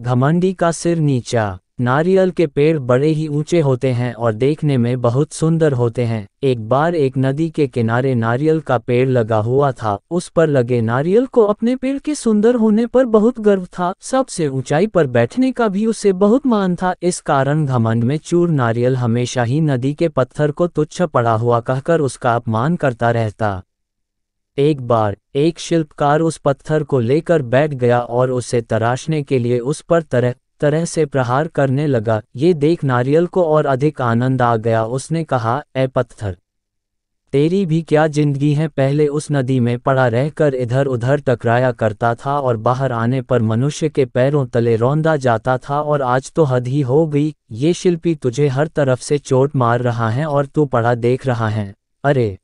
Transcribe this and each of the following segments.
घमंडी का सिर नीचा। नारियल के पेड़ बड़े ही ऊंचे होते हैं और देखने में बहुत सुंदर होते हैं। एक बार एक नदी के किनारे नारियल का पेड़ लगा हुआ था। उस पर लगे नारियल को अपने पेड़ के सुंदर होने पर बहुत गर्व था। सबसे ऊंचाई पर बैठने का भी उसे बहुत मान था। इस कारण घमंड में चूर नारियल हमेशा ही नदी के पत्थर को तुच्छ पड़ा हुआ कहकर उसका अपमान करता रहता। एक बार एक शिल्पकार उस पत्थर को लेकर बैठ गया और उसे तराशने के लिए उस पर तरह तरह से प्रहार करने लगा। ये देख नारियल को और अधिक आनंद आ गया। उसने कहा, ए पत्थर, तेरी भी क्या जिंदगी है। पहले उस नदी में पड़ा रहकर इधर उधर टकराया करता था और बाहर आने पर मनुष्य के पैरों तले रौंदा जाता था, और आज तो हद ही हो गई। ये शिल्पी तुझे हर तरफ से चोट मार रहा है और तू पड़ा देख रहा है। अरे,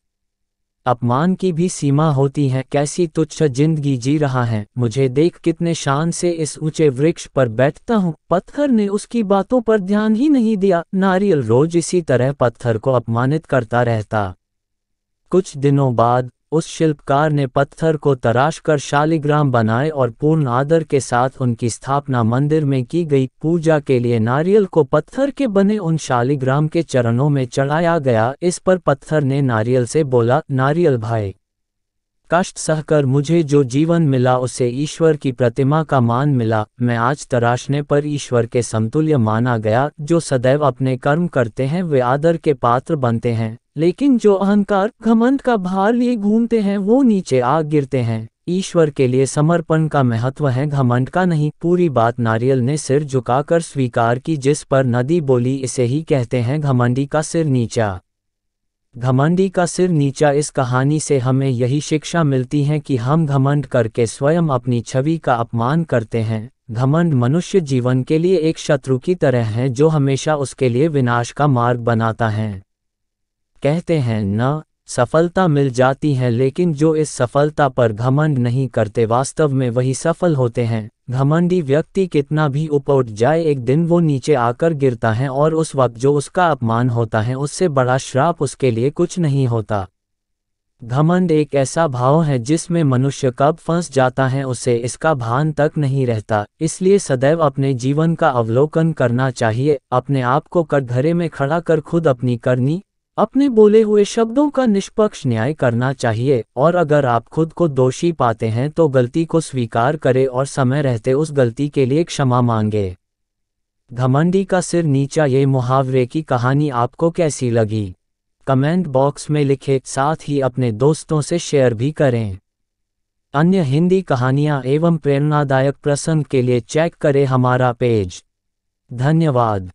अपमान की भी सीमा होती है। कैसी तुच्छ जिंदगी जी रहा है। मुझे देख कितने शान से इस ऊंचे वृक्ष पर बैठता हूँ। पत्थर ने उसकी बातों पर ध्यान ही नहीं दिया। नारियल रोज इसी तरह पत्थर को अपमानित करता रहता। कुछ दिनों बाद उस शिल्पकार ने पत्थर को तराश कर शालिग्राम बनाए और पूर्ण आदर के साथ उनकी स्थापना मंदिर में की गई। पूजा के लिए नारियल को पत्थर के बने उन शालिग्राम के चरणों में चढ़ाया गया। इस पर पत्थर ने नारियल से बोला, नारियल भाई, कष्ट सहकर मुझे जो जीवन मिला उससे ईश्वर की प्रतिमा का मान मिला। मैं आज तराशने पर ईश्वर के समतुल्य माना गया। जो सदैव अपने कर्म करते हैं वे आदर के पात्र बनते हैं, लेकिन जो अहंकार घमंड का भार लिए घूमते हैं वो नीचे आ गिरते हैं। ईश्वर के लिए समर्पण का महत्व है, घमंड का नहीं। पूरी बात नारियल ने सिर झुकाकर स्वीकार की, जिस पर नदी बोली, इसे ही कहते हैं घमंडी का सिर नीचा। घमंडी का सिर नीचा। इस कहानी से हमें यही शिक्षा मिलती है कि हम घमंड करके स्वयं अपनी छवि का अपमान करते हैं। घमंड मनुष्य जीवन के लिए एक शत्रु की तरह है जो हमेशा उसके लिए विनाश का मार्ग बनाता है। कहते हैं न, सफलता मिल जाती है, लेकिन जो इस सफलता पर घमंड नहीं करते वास्तव में वही सफल होते हैं। घमंडी व्यक्ति कितना भी ऊपर उठ जाए, एक दिन वो नीचे आकर गिरता है, और उस वक्त जो उसका अपमान होता है उससे बड़ा श्राप उसके लिए कुछ नहीं होता। घमंड एक ऐसा भाव है जिसमें मनुष्य कब फंस जाता है उसे इसका भान तक नहीं रहता। इसलिए सदैव अपने जीवन का अवलोकन करना चाहिए। अपने आप को कटघरे में खड़ा कर खुद अपनी करनी, अपने बोले हुए शब्दों का निष्पक्ष न्याय करना चाहिए। और अगर आप खुद को दोषी पाते हैं तो गलती को स्वीकार करें और समय रहते उस गलती के लिए क्षमा मांगे। घमंडी का सिर नीचा। ये मुहावरे की कहानी आपको कैसी लगी? कमेंट बॉक्स में लिखें, साथ ही अपने दोस्तों से शेयर भी करें। अन्य हिंदी कहानियाँ एवं प्रेरणादायक प्रसंग के लिए चेक करें हमारा पेज। धन्यवाद।